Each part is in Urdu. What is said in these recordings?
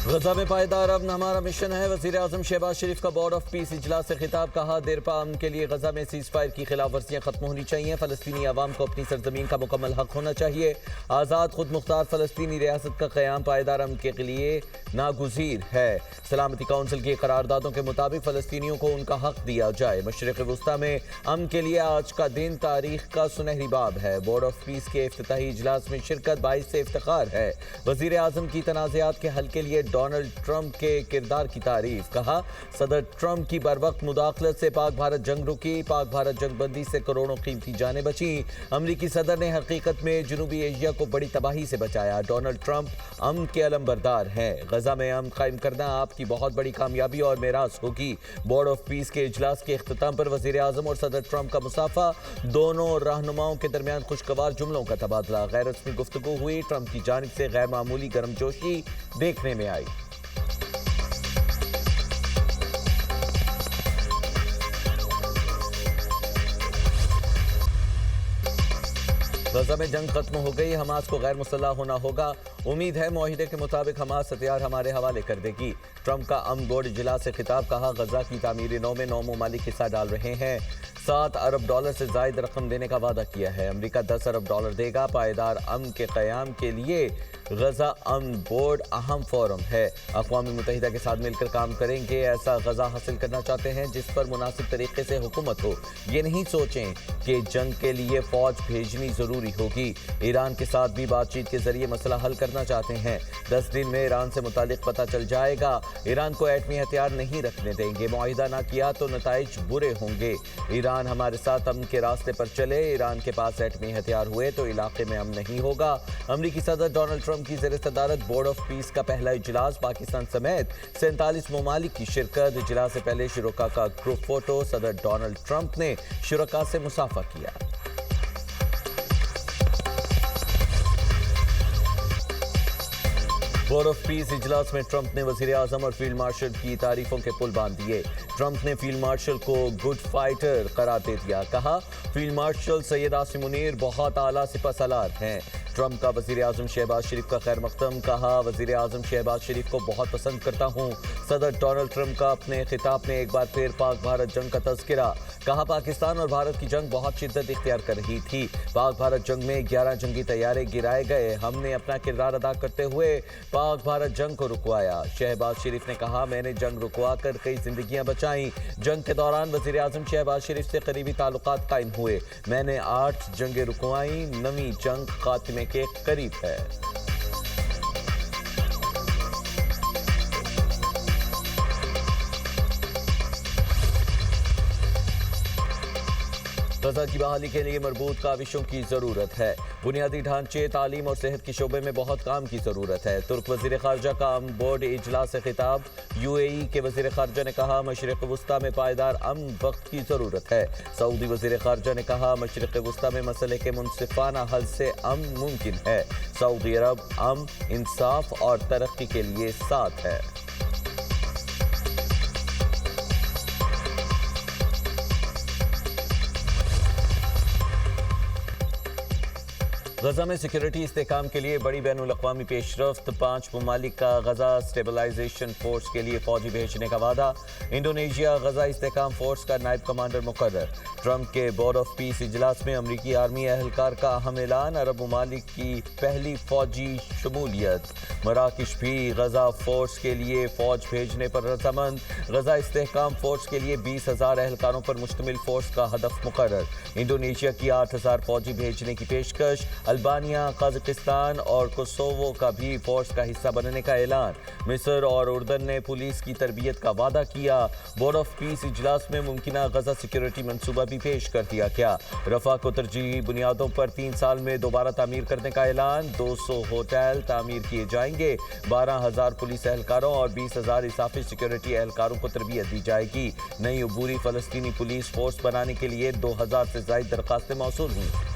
غزہ میں پائیدار امن ہمارا مشن ہے۔ وزیر اعظم شہباز شریف کا بورڈ آف پیس اجلاس سے خطاب، کہا دیرپا امن کے لیے غزہ میں سیز فائر کی خلاف ورزیاں ختم ہونی چاہیے، فلسطینی عوام کو اپنی سرزمین کا مکمل حق ہونا چاہیے، آزاد خود مختار فلسطینی ریاست کا قیام پائیدار امن کے لیے ناگزیر ہے، سلامتی کونسل کی قراردادوں کے مطابق فلسطینیوں کو ان کا حق دیا جائے، مشرق وسطیٰ میں امن کے لیے آج کا دن تاریخ کا سنہری باب ہے، بورڈ آف پیس کے افتتاحی اجلاس میں شرکت باعث افتخار ہے، وزیر اعظم کی تنازعات کے حل کے لیے ڈونلڈ ٹرمپ کے کردار کی تعریف، کہا صدر ٹرمپ کی بروقت مداخلت سے پاک بھارت جنگ رکی، پاک بھارت جنگ بندی سے کروڑوں قیمتی جانیں بچیں، امریکی صدر نے حقیقت میں جنوبی ایشیا کو بڑی تباہی سے بچایا، ڈونلڈ ٹرمپ امن کے علمبردار ہیں، غزہ میں امن قائم کرنا آپ کی بہت بڑی کامیابی اور میراث ہوگی، بورڈ آف پیس کے اجلاس کے اختتام پر وزیر اعظم اور صدر ٹرمپ کا مصافحہ، دونوں رہنماؤں کے درمیان خوشگوار جملوں کا تبادلہ، غیر رسمی گفتگو ہوئی، ٹرمپ کی جانب سے غیر معمولی گرمجوشی دیکھنے میں آئی۔ غزہ میں جنگ ختم ہو گئی، حماس کو غیر مسلح ہونا ہوگا، امید ہے معاہدے کے مطابق حماس ہتھیار ہمارے حوالے کر دے گی، ٹرمپ کا امن بورڈ اجلاس سے خطاب، کہا غزہ کی تعمیر نو میں 9 ممالک حصہ ڈال رہے ہیں، $7 ارب سے زائد رقم دینے کا وعدہ کیا ہے، امریکہ $10 ارب دے گا، پائیدار امن کے قیام کے لیے غزہ امن بورڈ اہم فورم ہے، اقوام متحدہ کے ساتھ مل کر کام کریں گے، ایسا غزہ حاصل کرنا چاہتے ہیں جس پر مناسب طریقے سے حکومت ہو، یہ نہیں سوچیں کہ جنگ کے لیے فوج بھیجنی ضروری ہوگی، ایران کے ساتھ بھی بات چیت کے ذریعے مسئلہ حل کرنا چاہتے ہیں، 10 دن میں ایران سے متعلق پتہ چل جائے گا، ایران کو ایٹمی ہتھیار نہیں رکھنے دیں گے، معاہدہ نہ کیا تو نتائج برے ہوں گے، ایران ہمارے ساتھ امن کے راستے پر چلے، ایران کے پاس ایٹمی ہتھیار ہوئے تو علاقے میں امن نہیں ہوگا، امریکی صدر ڈونلڈ ٹرمپ کی زیر صدارت بورڈ آف پیس کا پہلا اجلاس، پاکستان سمیت 47 ممالک کی شرکت، اجلاس سے پہلے شرکاء کا گروپ فوٹو، صدر ڈونلڈ ٹرمپ نے شرکاء سے مصافحہ کیا۔ بورڈ آف پیس اجلاس میں ٹرمپ نے وزیر اعظم اور فیلڈ مارشل کی تعریفوں کے پل باندھ دیے، ٹرمپ نے فیلڈ مارشل کو گڈ فائٹر قرار دے دیا، کہا فیلڈ مارشل سید عاصم منیر بہت اعلیٰ سپہ سالار ہیں، ٹرمپ کا وزیر اعظم شہباز شریف کا خیر مقدم، کہا وزیر اعظم شہباز شریف کو بہت پسند کرتا ہوں، صدر ڈونلڈ ٹرمپ کا اپنے خطاب میں ایک بار پھر پاک بھارت جنگ کا تذکرہ، کہا پاکستان اور بھارت کی جنگ بہت شدت اختیار کر رہی تھی، پاک بھارت جنگ میں 11 جنگی طیارے گرائے گئے، ہم نے اپنا کردار ادا کرتے ہوئے پاک بھارت جنگ کو رکوایا، شہباز شریف نے کہا میں نے جنگ رکوا کر کئی زندگیاں بچائیں، جنگ کے دوران وزیر اعظم شہباز شریف سے قریبی تعلقات قائم ہوئے، میں نے 8 جنگیں رکوائیں، 9ویں جنگ خاتمے کے قریب ہے۔ غزہ کی بحالی کے لیے مربوط کاوشوں کی ضرورت ہے، بنیادی ڈھانچے، تعلیم اور صحت کے شعبے میں بہت کام کی ضرورت ہے، ترک وزیر خارجہ کا امن بورڈ اجلاس سے خطاب، UAE کے وزیر خارجہ نے کہا مشرق وسطیٰ میں پائیدار امن وقت کی ضرورت ہے، سعودی وزیر خارجہ نے کہا مشرق وسطیٰ میں مسئلے کے منصفانہ حل سے امن ممکن ہے، سعودی عرب امن، انصاف اور ترقی کے لیے ساتھ ہے۔ غزہ میں سیکیورٹی استحکام کے لیے بڑی بین الاقوامی پیش رفت، 5 ممالک کا غزہ اسٹیبلائزیشن فورس کے لیے فوجی بھیجنے کا وعدہ، انڈونیشیا غزہ استحکام فورس کا نائب کمانڈر مقرر، ٹرمپ کے بورڈ آف پیس اجلاس میں امریکی آرمی اہلکار کا اہم اعلان، عرب ممالک کی پہلی فوجی شمولیت، مراکش بھی غزہ فورس کے لیے فوج بھیجنے پر رضامند، غزہ استحکام فورس کے لیے 20,000 اہلکاروں پر مشتمل فورس کا ہدف مقرر، انڈونیشیا کی 8,000 فوجی بھیجنے کی پیشکش، البانیہ، قازقستان اور کوسووو کا بھی فورس کا حصہ بننے کا اعلان، مصر اور اردن نے پولیس کی تربیت کا وعدہ کیا، بورڈ آف پیس اجلاس میں ممکنہ غزہ سیکیورٹی منصوبہ بھی پیش کر دیا گیا، رفح کو ترجیحی بنیادوں پر 3 سال میں دوبارہ تعمیر کرنے کا اعلان، 200 ہوٹل تعمیر کیے جائیں گے، 12,000 پولیس اہلکاروں اور 20,000 اضافی سیکیورٹی اہلکاروں کو تربیت دی جائے گی، نئی عبوری فلسطینی پولیس فورس بنانے کے لیے 2,000 سے زائد درخواستیں موصول ہوئیں۔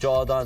14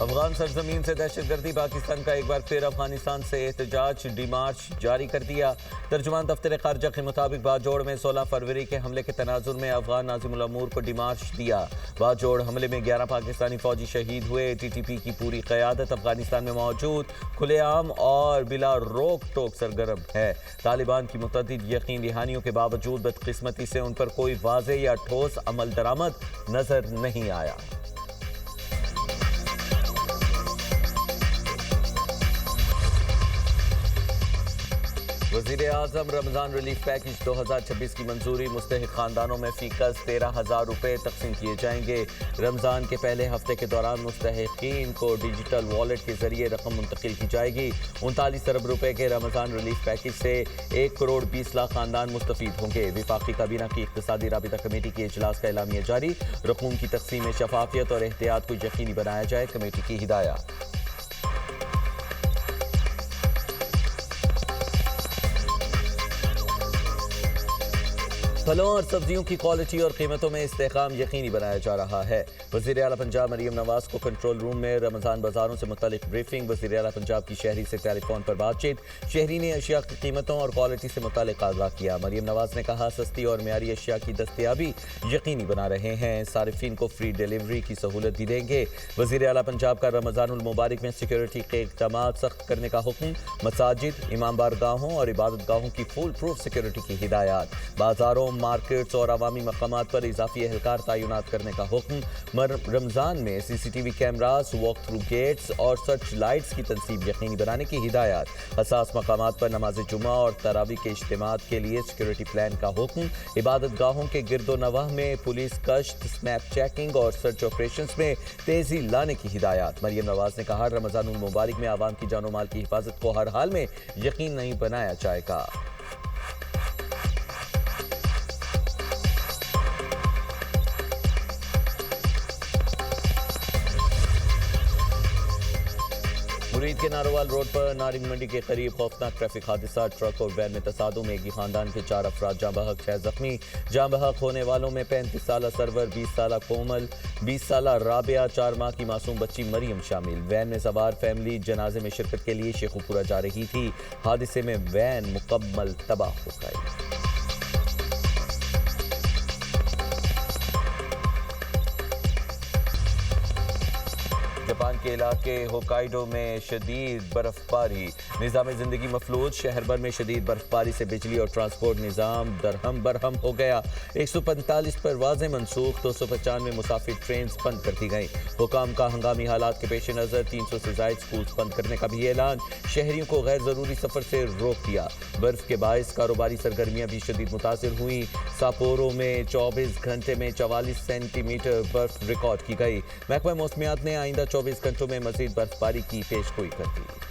افغان سرزمین سے دہشت گردی، پاکستان کا ایک بار پھر افغانستان سے احتجاج ڈی مارچ جاری کر دیا۔ ترجمان دفتر خارجہ کے مطابق باجوڑ میں 16 فروری کے حملے کے تناظر میں افغان ناظم الامور کو ڈی مارچ دیا۔ باجوڑ حملے میں 11 پاکستانی فوجی شہید ہوئے۔ ٹی ٹی پی کی پوری قیادت افغانستان میں موجود کھلے عام اور بلا روک ٹوک سرگرم ہے۔ طالبان کی متعدد یقین دہانیوں کے باوجود بدقسمتی سے ان پر کوئی واضح یا ٹھوس عمل درآمد نظر نہیں آیا۔ وزیر اعظم رمضان ریلیف پیکج 2026 کی منظوری، مستحق خاندانوں میں فی کس 13,000 روپے تقسیم کیے جائیں گے۔ رمضان کے پہلے ہفتے کے دوران مستحقین کو ڈیجیٹل والیٹ کے ذریعے رقم منتقل کی جائے گی۔ 39 ارب روپے کے رمضان ریلیف پیکج سے 1 کروڑ 20 لاکھ خاندان مستفید ہوں گے۔ وفاقی کابینہ کی اقتصادی رابطہ کمیٹی کے اجلاس کا اعلامیہ جاری، رقوم کی تقسیم میں شفافیت اور احتیاط کو یقینی بنایا جائے، کمیٹی کی ہدایت۔ پھلوں اور سبزیوں کی کوالٹی اور قیمتوں میں استحکام یقینی بنایا جا رہا ہے۔ وزیر اعلیٰ پنجاب مریم نواز کو کنٹرول روم میں رمضان بازاروں سے متعلق بریفنگ۔ وزیر اعلیٰ پنجاب کی شہری سے ٹیلی فون پر بات چیت، شہری نے اشیاء کی قیمتوں اور کوالٹی سے متعلق آگاہ کیا۔ مریم نواز نے کہا سستی اور معیاری اشیاء کی دستیابی یقینی بنا رہے ہیں، صارفین کو فری ڈیلیوری کی سہولت بھی دیں گے۔ وزیر اعلیٰ پنجاب کا رمضان المبارک میں سیکیورٹی کے اقدامات سخت کرنے کا حکم، مساجد، امام بارگاہوں اور عبادت گاہوں کی فول پروف سیکیورٹی کی ہدایات، بازاروں، مارکیٹس اور عوامی مقامات پر اضافی اہلکار تعینات کرنے کا حکم۔ رمضان میں C C T V cameras, walk through gates اور سرچ لائٹس کی تنصیب یقینی بنانے کی ہدایات، حساس مقامات پر نماز جمعہ اور تراویح کے اجتماعات کے لیے سیکیورٹی پلان کا حکم، عبادت گاہوں کے گرد و نواح میں پولیس گشت، سنیپ چیکنگ اور سرچ آپریشنز میں تیزی لانے کی ہدایات۔ مریم نواز نے کہا رمضان المبارک میں عوام کی جان و مال کی حفاظت کو ہر حال میں یقین نہیں بنایا جائے گا۔ مرید کے ناروال روڈ پر نارنگ منڈی کے قریب خوفناک ٹریفک حادثہ، ٹرک اور وین میں تصادم، ایک ہی خاندان کے 4 افراد جاں بحق، 6 زخمی۔ جاں بحق ہونے والوں میں 35 سالہ سرور، 20 سالہ کومل، 20 سالہ رابعہ، 4 ماہ کی معصوم بچی مریم شامل۔ وین میں سوار فیملی جنازے میں شرکت کے لیے شیخو پورہ جا رہی تھی، حادثے میں وین مکمل تباہ ہو گئی۔ جاپان کے علاقے ہوکائیڈو میں شدید برف باری، نظام زندگی مفلوج، شہر بھر میں شدید برف باری سے بجلی اور ٹرانسپورٹ نظام درہم برہم ہو گیا۔ 145 پروازیں منسوخ، 295 مسافر ٹرینز بند کر دی گئیں۔ حکام کا ہنگامی حالات کے پیش نظر 300 سے زائد سکولز بند کرنے کا بھی اعلان، شہریوں کو غیر ضروری سفر سے روک دیا۔ برف کے باعث کاروباری سرگرمیاں بھی شدید متاثر ہوئیں۔ ساپورو میں 24 گھنٹے میں 44 سینٹی میٹر برف ریکارڈ کی گئی۔ محکمہ موسمیات نے آئندہ 24 گھنٹوں میں مزید برف باری کی پیش گوئی کر دی۔